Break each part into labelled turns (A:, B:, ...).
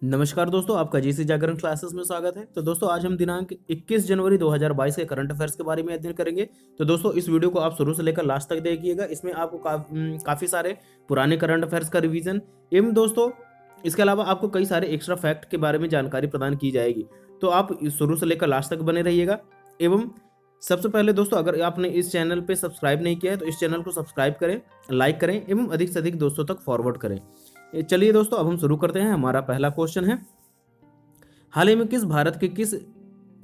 A: नमस्कार दोस्तों, आपका जीसी जागरण क्लासेस में स्वागत है। तो दोस्तों आज हम दिनांक 21 जनवरी 2022 के करंट अफेयर्स के बारे में अध्ययन करेंगे। तो दोस्तों इस वीडियो को आप शुरू से लेकर लास्ट तक देखिएगा। इसमें आपको काफ़ी सारे पुराने करंट अफेयर्स का रिवीजन एवं दोस्तों इसके अलावा आपको कई सारे एक्स्ट्रा फैक्ट के बारे में जानकारी प्रदान की जाएगी। तो आप शुरू से लेकर लास्ट तक बने रहिएगा। एवं सबसे पहले दोस्तों, अगर आपने इस चैनल पर सब्सक्राइब नहीं किया है तो इस चैनल को सब्सक्राइब करें, लाइक करें एवं अधिक से अधिक दोस्तों तक फॉरवर्ड करें। चलिए दोस्तों अब हम शुरू करते हैं। हमारा पहला क्वेश्चन है, हाल ही में भारत के किस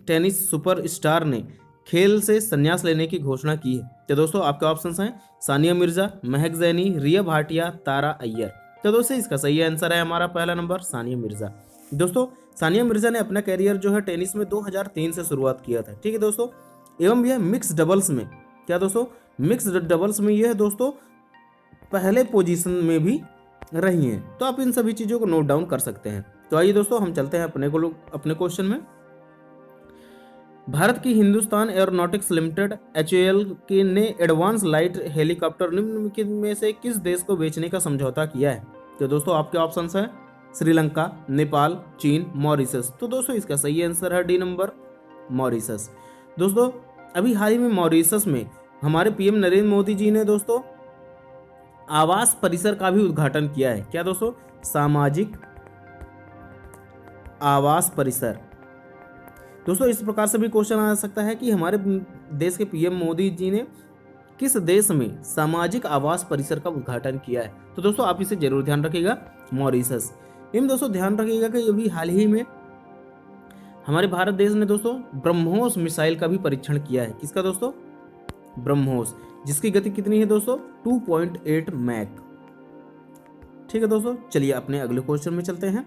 A: टेनिस सुपरस्टार ने खेल से संन्यास लेने की घोषणा की है? तो दोस्तों आपके ऑप्शंस हैं सानिया मिर्जा, महक जैनी, रिया भाटिया, तारा अय्यर। तो दोस्तों इसका सही आंसर है हमारा पहला नंबर सानिया मिर्जा। दोस्तों सानिया मिर्जा ने अपना कैरियर जो है टेनिस में 2003 से शुरुआत किया था। ठीक है दोस्तों, एवं यह मिक्स डबल्स में, क्या दोस्तों, मिक्स डबल्स में यह दोस्तों पहले पोजीशन में भी रही हैं। तो आप इन सभी चीज़ों को नोट डाउन कर सकते हैं। तो आइए दोस्तों हम चलते हैं अपने क्वेश्चन में। भारत की हिंदुस्तान एरोनॉटिक्स लिमिटेड HAL के ने एडवांस लाइट हेलीकॉप्टर निम्नलिखित में से किस देश को बेचने का समझौता किया है? तो दोस्तों आपके ऑप्शंस हैं श्रीलंका, नेपाल, चीन, मॉरिशस। तो दोस्तों इसका सही आंसर है डी नंबर, मॉरिशस। दोस्तों अभी हाल ही में मॉरिशस में हमारे PM नरेंद्र मोदी जी ने दोस्तों आवास परिसर का भी उद्घाटन किया है। क्या दोस्तों? सामाजिक आवास परिसर। दोस्तों इस प्रकार से भी क्वेश्चन आ सकता है कि हमारे देश के PM मोदी जी ने किस देश में सामाजिक आवास परिसर का उद्घाटन किया है? तो दोस्तों आप इसे जरूर ध्यान रखिएगा, मॉरिशस। इन दोस्तों ध्यान रखिएगा कि अभी हाल ही में हमारे भारत देश ने दोस्तों ब्रह्मोस मिसाइल का भी परीक्षण किया है। किसका दोस्तों? ब्रह्मोस, जिसकी गति कितनी है दोस्तों? 2.8 मैक। ठीक है दोस्तों, चलिए अपने अगले क्वेश्चन में चलते हैं।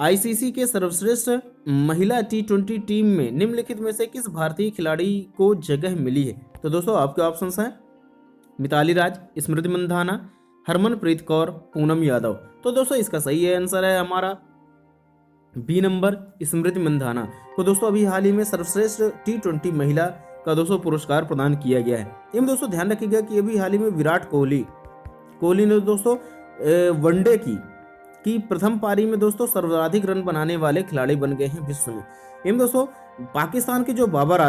A: ICC के सर्वश्रेष्ठ महिला T20 टीम में निम्नलिखित में से किस भारतीय खिलाड़ी को जगह मिली है? तो दोस्तों आपके ऑप्शंस हैं मिताली राज, स्मृति मंधाना, हरमनप्रीत कौर, पूनम यादव। तो दोस्तों इसका सही आंसर है हमारा बी नंबर, स्मृति मंधाना को दोस्तों अभी हाल ही में सर्वश्रेष्ठ T20 महिला का दोस्तों पुरस्कार प्रदान किया गया है। इन दोस्तों ध्यान रखिएगा कि अभी हाल ही में विराट कोहली ने दोस्तों वनडे की प्रथम पारी में दोस्तों सर्वाधिक रन बनाने वाले खिलाड़ी बन गए हैं विश्व में। इन दोस्तों पाकिस्तान के जो बाबर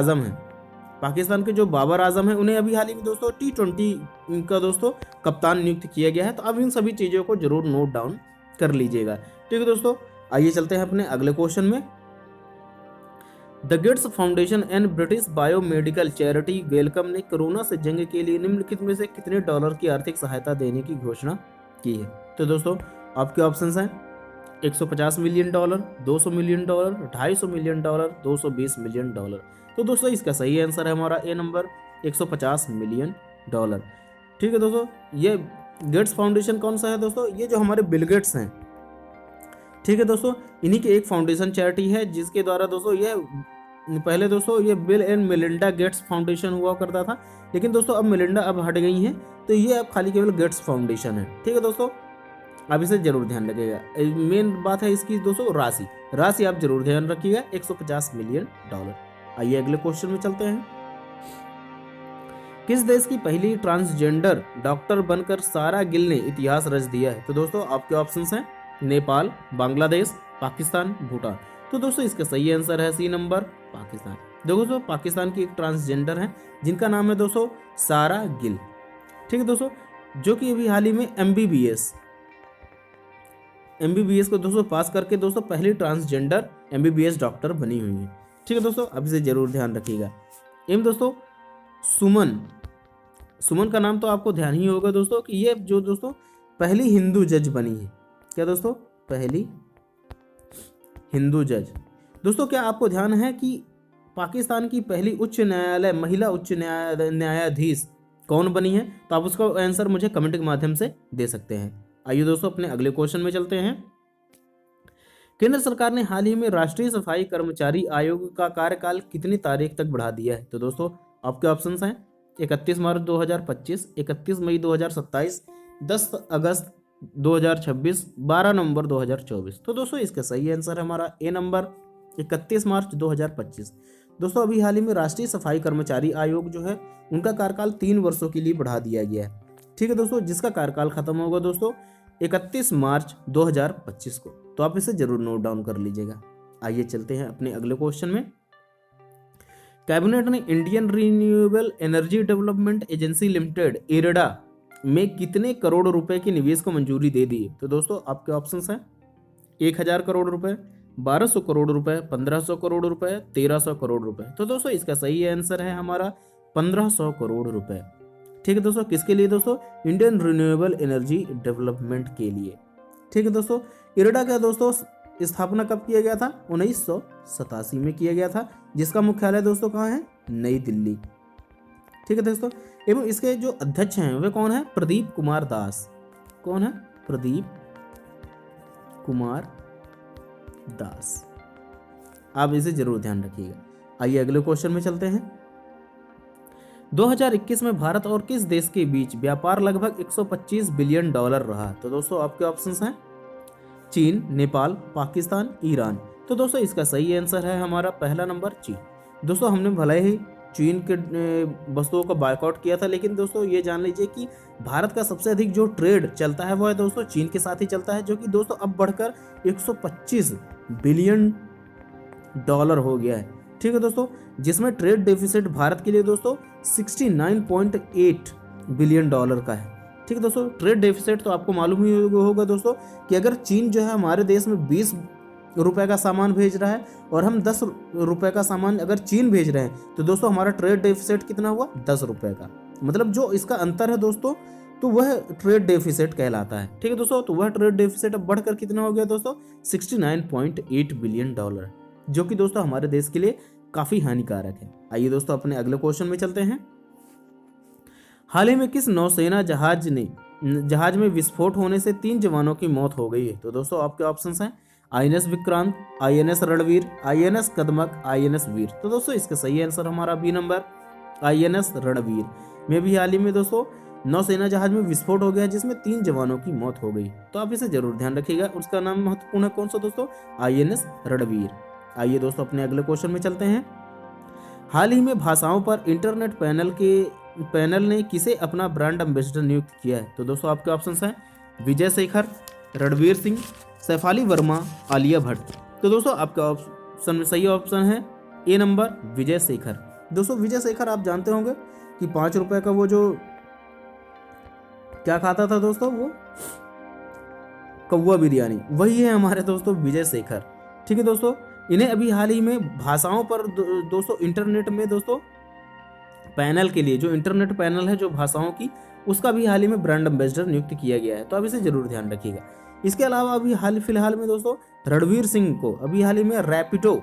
A: आजम हैं उन्हें अभी हाल ही में दोस्तों T20 का दोस्तों कप्तान नियुक्त किया गया है। तो अब इन सभी चीज़ों को जरूर नोट डाउन कर लीजिएगा। ठीक है दोस्तों, आइए चलते हैं अपने अगले क्वेश्चन में। The gates foundation and British biomedical charity welcome ने कोरोना से जंग के लिए निम्नलिखित में से कितने डॉलर की आर्थिक सहायता देने की घोषणा की है? तो दोस्तों आपके ऑप्शंस हैं 150 million dollar, 200 million dollar, 250 million dollar, 220 million dollar. तो दोस्तों इसका सही आंसर है हमारा ए नंबर, 150 मिलियन डॉलर। ठीक है दोस्तों, ये गेट्स फाउंडेशन कौन सा है दोस्तों? ये जो हमारे बिल गेट्स हैं, ठीक है दोस्तों, इन्हीं की एक फाउंडेशन चैरिटी है जिसके द्वारा दोस्तों ये पहले दोस्तों ये bill and Melinda Gates foundation हुआ करता था, लेकिन दोस्तों अब मेलिंडा अब हट गई हैं, तो ये अब खाली केवल गेट्स फाउंडेशन है। ठीक है दोस्तों, आप इसे जरूर ध्यान रखिएगा। मेन बात है इसकी दोस्तों राशि आप जरूर ध्यान रखिएगा, 150 मिलियन डॉलर। आइए अगले क्वेश्चन में चलते हैं। किस देश की पहली ट्रांसजेंडर डॉक्टर बनकर सारा गिल ने इतिहास रच दिया है? तो दोस्तों आपके ऑप्शंस हैं नेपाल, बांग्लादेश, पाकिस्तान, भूटान। तो दोस्तों इसका सही आंसर है सी नंबर, पाकिस्तान। दोस्तों पाकिस्तान की एक ट्रांसजेंडर है जिनका नाम है दोस्तों सारा गिल। ठीक है दोस्तों, जो कि अभी हाल ही में MBBS को दोस्तों पास करके दोस्तों पहली ट्रांसजेंडर MBBS डॉक्टर बनी हुई है। ठीक है दोस्तों, अब इसे जरूर ध्यान रखिएगा। एम दोस्तों सुमन का नाम तो आपको ध्यान ही होगा दोस्तों कि ये जो दोस्तों पहली हिंदू जज बनी है। क्या दोस्तों? पहली हिंदू जज। दोस्तों क्या आपको ध्यान है कि पाकिस्तान की पहली महिला उच्च न्यायाधीश कौन बनी है? तो आप उसका आंसर मुझे कमेंट के माध्यम से दे सकते हैं। आइए दोस्तों अपने अगले क्वेश्चन में चलते हैं। केंद्र सरकार ने हाल ही में राष्ट्रीय सफाई कर्मचारी आयोग का कार्यकाल कितनी तारीख तक बढ़ा दिया है? तो दोस्तों आपके ऑप्शंस हैं 31 मार्च 2025, 31 मई 2027, 10 अगस्त 2026, 12 नवंबर 2024। तो दोस्तों इसका सही आंसर है हमारा ए नंबर, 31 मार्च 2025। दोस्तों अभी हाल ही में राष्ट्रीय सफाई कर्मचारी आयोग जो है उनका कार्यकाल 3 वर्षों के लिए बढ़ा दिया गया है। ठीक है दोस्तों, जिसका कार्यकाल खत्म होगा दोस्तों 31 मार्च 2025 को। तो आप इसे जरूर नोट डाउन कर लीजिएगा। आइए चलते हैं अपने अगले क्वेश्चन में। कैबिनेट ने Indian renewable energy development agency limited IRDA में कितने करोड़ रुपए के निवेश को मंजूरी दे दी है? तो दोस्तों आपके ऑप्शंस हैं 1000 करोड़ रुपए, 1200 करोड़ रुपए, 1500 करोड़ रुपए, 1300 करोड़ रुपए। तो दोस्तों इसका सही आंसर है हमारा 1500 करोड़ रुपए। ठीक है दोस्तों, किसके लिए दोस्तों? इंडियन रिन्यूएबल एनर्जी डेवलपमेंट के लिए। ठीक है दोस्तों, इरडा का दोस्तों स्थापना कब किया गया था? 1987 में किया गया था, जिसका मुख्यालय दोस्तों कहाँ है? नई दिल्ली। ठीक है दोस्तों, एवं इसके जो अध्यक्ष हैं वे कौन है? प्रदीप कुमार दास। कौन है? प्रदीप कुमार दास। आप इसे जरूर ध्यान रखिएगा। आइए अगले क्वेश्चन में चलते हैं। 2021 में भारत और किस देश के बीच व्यापार लगभग 125 बिलियन डॉलर रहा? तो दोस्तों आपके ऑप्शंस हैं चीन, नेपाल, पाकिस्तान, ईरान। तो दोस्तों इसका सही आंसर है हमारा पहला नंबर चीन। दोस्तों हमने भले ही चीन के वस्तुओं का बायकॉट किया था, लेकिन दोस्तों ये जान लीजिए कि भारत का सबसे अधिक जो ट्रेड चलता है वो है दोस्तों चीन के साथ ही चलता है, जो कि दोस्तों अब बढ़कर 125 बिलियन डॉलर हो गया है। ठीक है दोस्तों, जिसमें ट्रेड डेफिसिट भारत के लिए दोस्तों 69.8 बिलियन डॉलर का है। ठीक है दोस्तों, ट्रेड डेफिसिट तो आपको मालूम ही होगा दोस्तों कि अगर चीन जो है हमारे देश में 20 रुपए का सामान भेज रहा है और हम 10 रुपए का सामान अगर चीन भेज रहे हैं, तो दोस्तों हमारा ट्रेड डेफिसिट कितना हुआ? 10 रुपए का। मतलब जो इसका अंतर है दोस्तों, तो वह ट्रेड डेफिसिट कहलाता है। ठीक है दोस्तों, तो वह ट्रेड डेफिसिट अब बढ़कर कितना हो गया दोस्तों? 69.8 बिलियन डॉलर, जो कि दोस्तों हमारे देश के लिए काफी हानिकारक है। आइए दोस्तों अपने अगले क्वेश्चन में चलते हैं। हाल ही में किस नौसेना जहाज में विस्फोट होने से 3 जवानों की मौत हो गई है? तो दोस्तों आपके ऑप्शंस हैं INS Vikrant, INS Ranveer, INS कदमक, INS वीर। तो दोस्तों इसका सही आंसर हमारा बी नंबर INS रणवीर में भी हाल ही में दोस्तों नौसेना जहाज में विस्फोट हो गया, जिसमें 3 जवानों की मौत हो गई। तो आप इसे जरूर ध्यान रखिएगा। उसका नाम महत्वपूर्ण है कौन सा दोस्तों? INS रणवीर। आइए दोस्तों अपने अगले क्वेश्चन में चलते हैं। हाल ही में भाषाओं पर इंटरनेट पैनल ने किसे अपना ब्रांड एम्बेसडर नियुक्त किया है? तो दोस्तों आपके ऑप्शंस हैं विजय शेखर, रणवीर सिंह, सैफाली वर्मा, आलिया भट्ट। तो दोस्तों आपका ऑप्शन में सही ऑप्शन है ए नंबर विजय शेखर। दोस्तों विजय शेखर आप जानते होंगे कि 5 रुपए का वो जो क्या खाता था दोस्तों, वो कौवा बिरयानी, वही है हमारे दोस्तों विजय शेखर। ठीक है दोस्तों, इन्हें अभी हाल ही में भाषाओं पर दोस्तों इंटरनेट में दोस्तों पैनल के लिए, जो इंटरनेट पैनल है जो भाषाओं की, उसका भी हाल ही में ब्रांड एम्बेसडर नियुक्त किया गया है। तो आप इसे जरूर ध्यान रखिएगा। इसके अलावा अभी हाल फिलहाल में दोस्तों रणवीर सिंह को अभी हाल ही में रैपिडो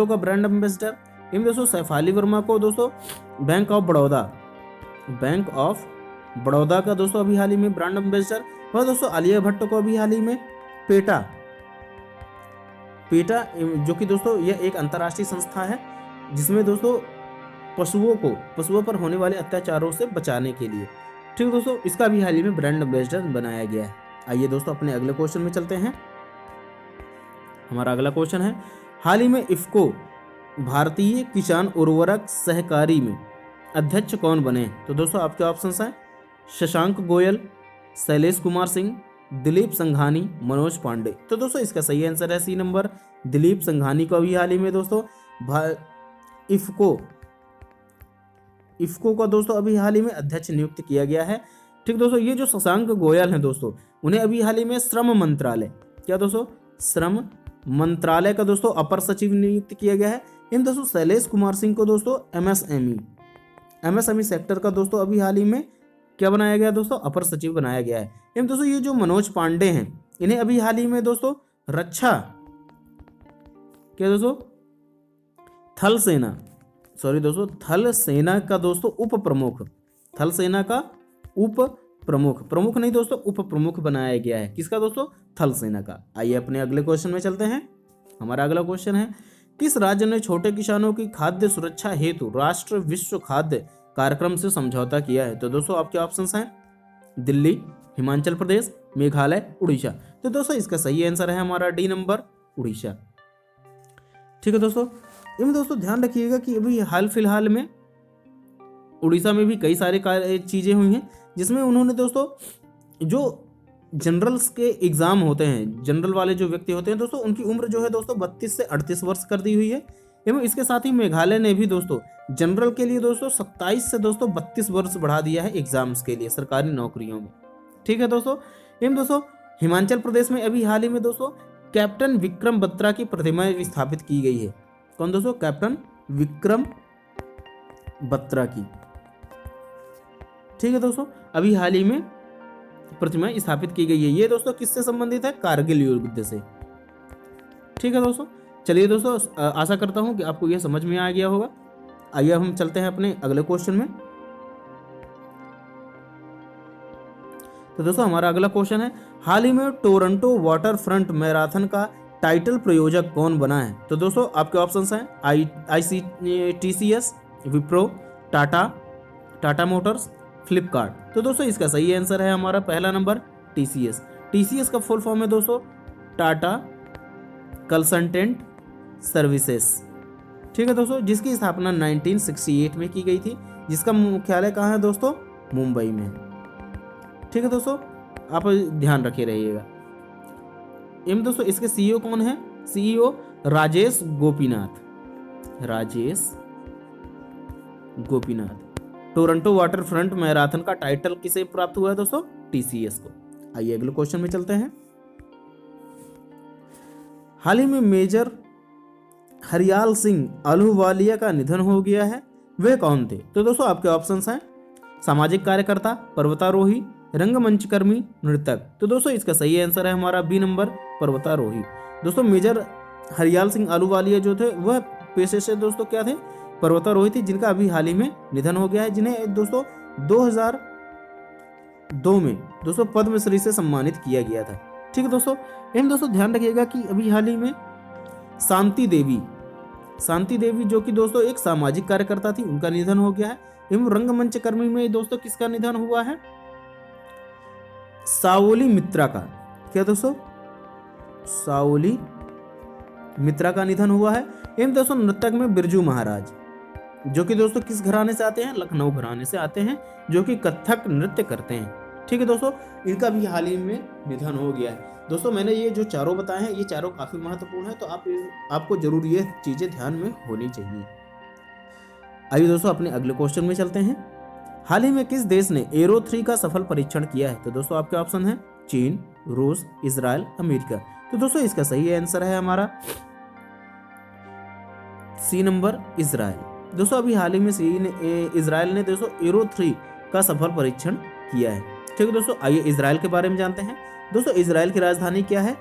A: का ब्रांड एम्बेसडर, इन दोस्तों सैफाली वर्मा को दोस्तों बैंक ऑफ बड़ौदा का दोस्तों अभी हाल ही में ब्रांड एम्बेसडर, और दोस्तों आलिया भट्ट को अभी हाल ही में पेटा जो कि दोस्तों यह एक अंतर्राष्ट्रीय संस्था है जिसमें दोस्तों पशुओं पर होने वाले अत्याचारों से बचाने के लिए, ठीक है दोस्तों, इसका भी हाल ही में ब्रांड एम्बेसडर बनाया गया है। आइए दोस्तों अपने अगले क्वेश्चन में चलते हैं। हमारा अगला क्वेश्चन है, हाल ही में इफ्को भारतीय किसान उर्वरक सहकारी में अध्यक्ष कौन बने? तो दोस्तों आपके ऑप्शंस हैं शशांक गोयल, शैलेश कुमार सिंह, दिलीप संघानी, मनोज पांडे। तो दोस्तों इसका सही आंसर है सी नंबर दिलीप संघानी को अभी हाल ही में दोस्तों इफ्को का दोस्तों अभी हाल ही में अध्यक्ष नियुक्त किया गया है। ठीक दोस्तों, ये जो शशांक गोयल हैं दोस्तों, उन्हें अभी हाल ही में श्रम मंत्रालय का दोस्तों अपर सचिव नियुक्त किया गया है। इन दोस्तों शैलेश कुमार सिंह को दोस्तों एमएसएमई सेक्टर का दोस्तों अभी हाल ही में क्या बनाया गया दोस्तों? अपर सचिव बनाया गया है। इन दोस्तों ये जो मनोज पांडे हैं, इन्हें अभी हाल ही में दोस्तों थल सेना का दोस्तों उप प्रमुख नहीं दोस्तों, उप प्रमुख बनाया गया है। किसका दोस्तों? थल सेना का। आइए अपने अगले क्वेश्चन में चलते हैं। हमारा अगला क्वेश्चन है, किस राज्य ने छोटे किसानों की खाद्य सुरक्षा हेतु राष्ट्रीय विश्व खाद्य कार्यक्रम से समझौता किया है? तो दोस्तों आपके ऑप्शंस हैं दिल्ली, हिमाचल प्रदेश, मेघालय, उड़ीसा। तो दोस्तों इसका सही आंसर है हमारा डी नंबर उड़ीसा। ठीक है दोस्तों, इनमें दोस्तों ध्यान रखिएगा कि अभी हाल फिलहाल में उड़ीसा में भी कई सारे चीजें हुई हैं, जिसमें उन्होंने दोस्तों जो जनरल्स के एग्जाम होते हैं, जनरल वाले जो व्यक्ति होते हैं दोस्तों, उनकी उम्र जो है दोस्तों 32 से 38 वर्ष कर दी हुई है। एवं इसके साथ ही मेघालय ने भी दोस्तों जनरल के लिए दोस्तों 27 से दोस्तों 32 वर्ष बढ़ा दिया है एग्जाम्स के लिए सरकारी नौकरियों में। ठीक है दोस्तों। एवं दोस्तों हिमाचल प्रदेश में अभी हाल ही में दोस्तों कैप्टन विक्रम बत्रा की प्रतिमा स्थापित की गई है। कौन दोस्तों? कैप्टन विक्रम बत्रा की। ठीक है दोस्तों, अभी हाल ही में प्रतिमा स्थापित की गई है। ये दोस्तों किससे संबंधित है? कारगिल युद्ध से। ठीक है दोस्तों, चलिए दोस्तों, आशा करता हूं कि आपको यह समझ में आ गया होगा। आइए हम चलते हैं अपने अगले क्वेश्चन में। तो दोस्तों हमारा अगला क्वेश्चन है, हाल ही में टोरंटो वाटर फ्रंट मैराथन का टाइटल प्रायोजक कौन बना है? तो दोस्तों आपके ऑप्शंस हैं ICTCS, विप्रो, टाटा मोटर्स, फ्लिपकार्ट। तो दोस्तों इसका सही आंसर है हमारा पहला नंबर TCS। TCS का फुल फॉर्म है दोस्तों टाटा कंसल्टेंट सर्विसेज। ठीक है दोस्तों, जिसकी स्थापना 1968 में की गई थी, जिसका मुख्यालय कहाँ है दोस्तों? मुंबई में। ठीक है दोस्तों, आप ध्यान रखे रहिएगा। एम दोस्तों इसके CEO कौन है? CEO Rajesh Gopinath. Toronto water front marathon का टाइटल किसे प्राप्त हुआ है दोस्तों? TCS को। आइए अगले क्वेश्चन में चलते हैं। हाल ही में मेजर हरियाल सिंह अहलूवालिया का निधन हो गया है, वे कौन थे? तो दोस्तों आपके ऑप्शंस हैं सामाजिक कार्यकर्ता, पर्वतारोही, रंगमंचकर्मी, नृतक। तो दोस्तों इसका सही आंसर है हमारा B नंबर पर्वतारोही। दोस्तों मेजर हरियाल सिंह अहलूवालिया जो थे वह पेशे से दोस्तों क्या थे? पर्वतारोही थी, जिनका अभी हाल ही में निधन हो गया है, जिन्हें दोस्तों 2002 में दोस्तों पद्मश्री से सम्मानित किया गया था। ठीक है दोस्तों, इन दोस्तों ध्यान रखिएगा कि अभी हाल ही में शांति देवी जो कि दोस्तों एक सामाजिक कार्यकर्ता थी, उनका निधन हो गया है। एवं रंगमंच कर्मी में दोस्तों किसका निधन हुआ है? साओली मित्रा का। क्या दोस्तों? साओली मित्रा का निधन हुआ है। एवं दोस्तों नृतक में बिरजू महाराज, जो कि दोस्तों किस घराने से आते हैं? लखनऊ घराने से आते हैं, जो कि कथक नृत्य करते हैं। ठीक है दोस्तों, इनका भी हाल ही में निधन हो गया है। दोस्तों मैंने ये जो चारों बताए हैं, ये चारों काफी महत्वपूर्ण है, तो आपको जरूर ये चीजें ध्यान में होनी चाहिए। आइए दोस्तों अपने अगले क्वेश्चन में चलते हैं। हाल ही में किस देश ने एरो 3 का सफल परीक्षण किया है? तो दोस्तों आपके ऑप्शन है चीन, रूस, इजराइल, अमेरिका। तो दोस्तों इसका सही आंसर है हमारा C नंबर इजराइल। दोस्तों अभी हाल ही में इजराइल ने दोस्तों एरो 3 का सफल परीक्षण किया है। ठीक है दोस्तों, आइए इजराइल के बारे में जानते हैं। दोस्तों इजराइल की राजधानी क्या है?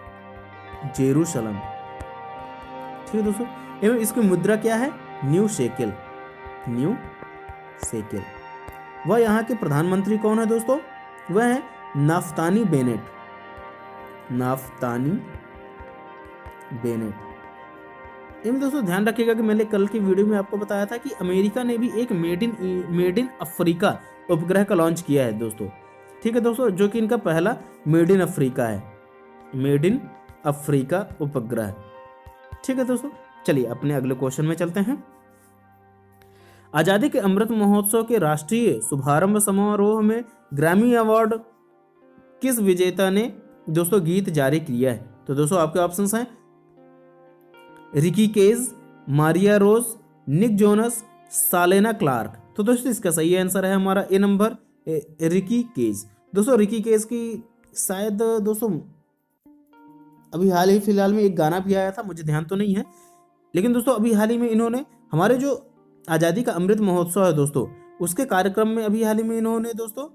A: जेरूशलम। ठीक है दोस्तों, एवं इसकी मुद्रा क्या है? New shekel. वह यहाँ के प्रधानमंत्री कौन है दोस्तों? वह है नाफ्ताली बेनेट। इन दोस्तों ध्यान रखिएगा कि मैंने कल की वीडियो में आपको बताया था कि अमेरिका ने भी एक मेड इन अफ्रीका उपग्रह का लॉन्च किया है दोस्तों। ठीक है दोस्तों, जो कि इनका पहला मेड इन अफ्रीका है, मेड इन अफ्रीका उपग्रह। ठीक है दोस्तों, चलिए अपने अगले क्वेश्चन में चलते हैं। आजादी के अमृत महोत्सव के राष्ट्रीय शुभारंभ समारोह में ग्रैमी अवार्ड किस विजेता ने दोस्तों गीत जारी किया है? तो दोस्तों आपके ऑप्शंस हैं रिकी केज, मारिया रोज, निक जोनस, सालेना क्लार्क। तो दोस्तों इसका सही आंसर है हमारा A नंबर रिकी केज। दोस्तों रिकी केज की शायद दोस्तों अभी हाल ही फिलहाल में एक गाना भी आया था, मुझे ध्यान तो नहीं है, लेकिन दोस्तों अभी हाल ही में इन्होंने हमारे जो आज़ादी का अमृत महोत्सव है दोस्तों, उसके कार्यक्रम में अभी हाल ही में इन्होंने दोस्तों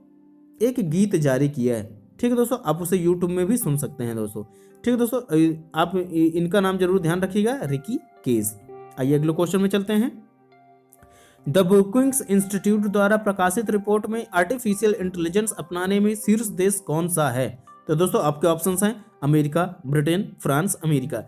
A: एक गीत जारी किया है। ठीक है दोस्तों, आप उसे यूट्यूब में भी सुन सकते हैं दोस्तों। ठीक है दोस्तों, आप इनका नाम जरूर ध्यान रखिएगा, रिकी केज। आइए अगले क्वेश्चन में चलते हैं। द ब्रुकिंग्स इंस्टीट्यूट द्वारा प्रकाशित रिपोर्ट में आर्टिफिशियल इंटेलिजेंस अपनाने में शीर्ष देश कौन सा है? तो दोस्तों आपके ऑप्शंस हैं America, Britain, France, America.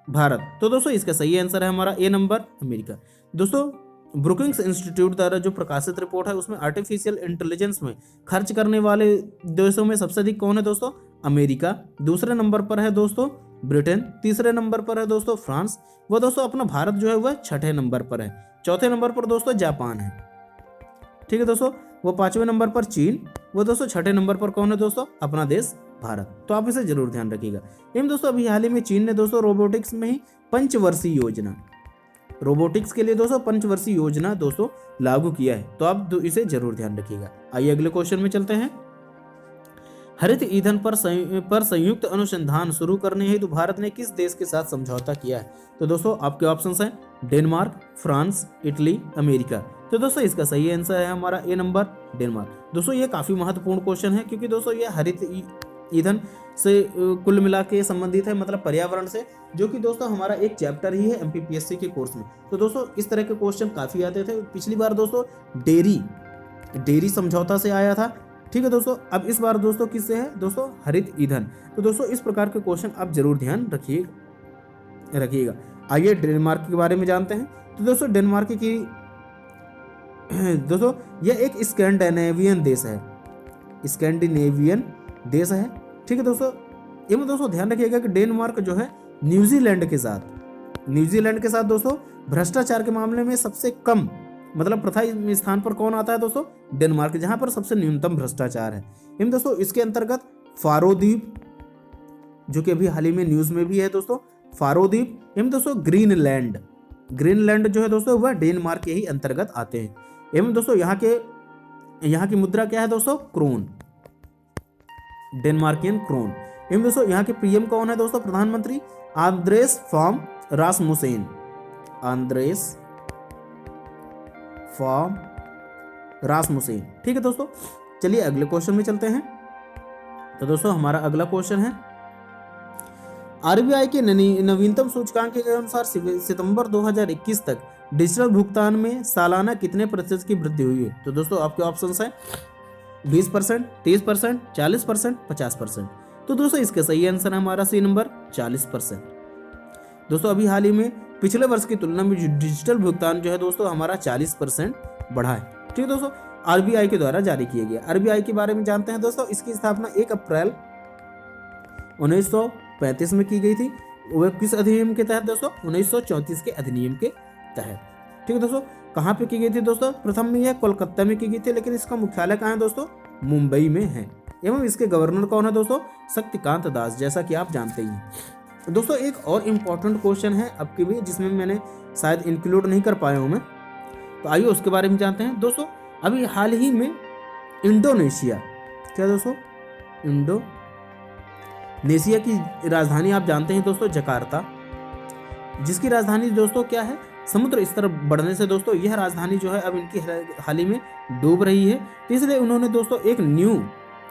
A: Bharat. तो दोस्तों इसका सही आंसर है हमारा A नंबर अमेरिका। दोस्तों ब्रुकिंग्स इंस्टीट्यूट द्वारा जो प्रकाशित रिपोर्ट है उसमें आर्टिफिशियल इंटेलिजेंस में खर्च करने वाले देशों में सबसे अधिक कौन है दोस्तों? अमेरिका। दूसरे नंबर पर है दोस्तों ब्रिटेन। तीसरे नंबर पर है दोस्तों फ्रांस। वह दोस्तों अपना भारत जो है वह छठे नंबर पर है। चौथे नंबर पर दोस्तों जापान है। ठीक है दोस्तों, वो पांचवें नंबर पर चीन। वो दोस्तों छठे नंबर पर कौन है दोस्तों? अपना देश भारत। तो आप इसे जरूर ध्यान रखिएगा। एवं दोस्तों अभी हाल ही में चीन ने दोस्तों रोबोटिक्स में ही पंचवर्षीय योजना, रोबोटिक्स के लिए दोस्तों पंचवर्षीय योजना दोस्तों लागू किया है। तो आप इसे जरूर ध्यान रखिएगा। आइए अगले क्वेश्चन में चलते हैं। हरित ईंधन पर संयुक्त अनुसंधान शुरू करने हेतु भारत ने किस देश के साथ समझौता किया है? तो दोस्तों आपके ऑप्शंस हैं डेनमार्क, फ्रांस, इटली, अमेरिका। तो दोस्तों इसका सही आंसर है हमारा ए नंबर, डेनमार्क। दोस्तों ये काफी महत्वपूर्ण क्वेश्चन है क्योंकि दोस्तों ये हरित ईंधन से कुल मिला के संबंधित है, मतलब पर्यावरण से, जो कि दोस्तों हमारा एक चैप्टर ही है एमपीपीएससी के कोर्स में। तो दोस्तों इस तरह के क्वेश्चन काफी आते थे। पिछली बार दोस्तों डेयरी समझौता से आया था, ठीक है दोस्तों। अब इस बार दोस्तों किससे है दोस्तों? हरित ईंधन। तो दोस्तों इस प्रकार के क्वेश्चन आप जरूर ध्यान रखिएगा। आइए डेनमार्क के बारे में जानते हैं। तो दोस्तों डेनमार्क की दोस्तों यह एक स्कैंडिनेवियन देश है, स्कैंडिनेवियन देश है, ठीक है दोस्तों। एवं दोस्तों ध्यान रखिएगा कि डेनमार्क जो है न्यूजीलैंड के साथ दोस्तों भ्रष्टाचार के मामले में सबसे कम, मतलब प्रथम स्थान पर कौन आता है दोस्तों? डेनमार्क, जहां पर सबसे न्यूनतम भ्रष्टाचार है। एवं दोस्तों इसके अंतर्गत फारो द्वीप, जो कि अभी हाल ही में न्यूज में भी है दोस्तों, फारो द्वीप, एवं दोस्तों ग्रीनलैंड जो है दोस्तों वह डेनमार्क के ही अंतर्गत आते हैं। एवं दोस्तों यहाँ की मुद्रा क्या है दोस्तों? क्रोन, डेनमार्कियन क्रोन। एवं दोस्तों यहाँ के पीएम कौन है दोस्तों? प्रधानमंत्री आंद्रेस फार्म रासमुसेन, ठीक है दोस्तों। चलिए अगले क्वेश्चन में चलते हैं। तो दोस्तों हमारा अगला क्वेश्चन है, आरबीआई के नवीनतम सूचकांक के अनुसार सितंबर 2021 तक डिजिटल भुगतान में सालाना कितने प्रतिशत की वृद्धि हुई है? तो दोस्तों आपके ऑप्शंस हैं 20%, 30%, 40%, 50%। तो दोस्तों इसका सही आंसर है हमारा सी नंबर, 40%। दोस्तों अभी हाल ही में पिछले वर्ष की तुलना में डिजिटल भुगतान जो है दोस्तों हमारा 40% बढ़ा है, ठीक है दोस्तों। आरबीआई के द्वारा जारी किया गया। आरबीआई के बारे में जानते हैं दोस्तों। इसकी स्थापना 1 अप्रैल 1935 में की गई थी। वह किस अधिनियम के तहत दोस्तों? 1934 के अधिनियम के तहत, ठीक है दोस्तों। कहाँ पे की गई थी दोस्तों? प्रथम में यह कोलकाता में की गई थी, लेकिन इसका मुख्यालय कहाँ है दोस्तों? मुंबई में है। एवं इसके गवर्नर कौन है दोस्तों? शक्तिकांत दास, जैसा कि आप जानते ही हैं। दोस्तों एक और इम्पोर्टेंट क्वेश्चन है आपके भी, जिसमें मैंने शायद इंक्लूड नहीं कर पाया हूँ मैं, तो आइए उसके बारे में जानते हैं। दोस्तों अभी हाल ही में इंडोनेशिया, क्या दोस्तों? इंडोनेशिया की राजधानी आप जानते हैं दोस्तों जकार्ता, जिसकी राजधानी दोस्तों क्या है? समुद्र स्तर बढ़ने से दोस्तों यह राजधानी जो है अब इनकी हाल ही में डूब रही है। तो इसलिए उन्होंने दोस्तों एक न्यू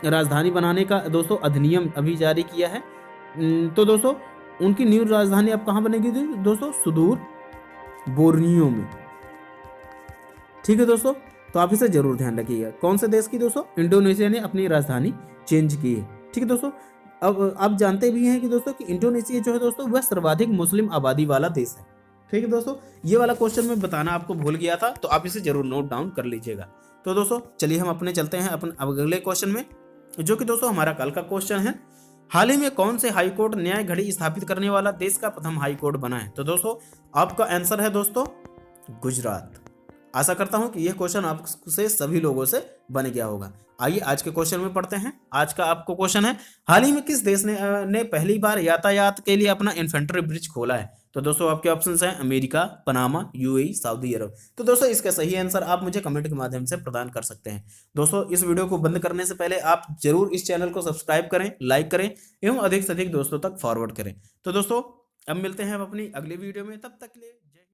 A: राजधानी बनाने का दोस्तों अधिनियम अभी जारी किया है। तो दोस्तों उनकी न्यू राजधानी अब कहाँ बनेगी दोस्तों? सुदूर बोर्नियो में, ठीक है दोस्तों। तो आप इसे जरूर ध्यान रखिएगा। कौन से देश की दोस्तों? इंडोनेशिया ने अपनी राजधानी चेंज की है, ठीक है दोस्तों। अब आप जानते भी हैं कि दोस्तों कि इंडोनेशिया जो है दोस्तों वह सर्वाधिक मुस्लिम आबादी वाला देश है, ठीक है दोस्तों। ये वाला क्वेश्चन मैं बताना आपको भूल गया था, तो आप इसे जरूर नोट डाउन कर लीजिएगा। तो दोस्तों चलिए हम अपने चलते हैं अपन अगले क्वेश्चन में, जो कि दोस्तों हमारा कल का क्वेश्चन है। हाल ही में कौन से हाई कोर्ट न्याय घड़ी स्थापित करने वाला देश का प्रथम हाई कोर्ट बना है? तो दोस्तों आपका आंसर है दोस्तों गुजरात। आशा करता हूं कि यह क्वेश्चन आपसे सभी लोगों से बन गया होगा। आइए आज के क्वेश्चन में पढ़ते हैं। आज का आपको क्वेश्चन है, हाल ही में किस देश ने पहली बार यातायात के लिए अपना इन्फेंट्री ब्रिज खोला है? तो दोस्तों आपके ऑप्शंस हैं अमेरिका, पनामा, यूएई, सऊदी अरब। तो दोस्तों इसका सही आंसर आप मुझे कमेंट के माध्यम से प्रदान कर सकते हैं। दोस्तों इस वीडियो को बंद करने से पहले आप जरूर इस चैनल को सब्सक्राइब करें, लाइक करें एवं अधिक से अधिक दोस्तों तक फॉरवर्ड करें। तो दोस्तों अब मिलते हैं हम अपनी अगली वीडियो में, तब तक के लिए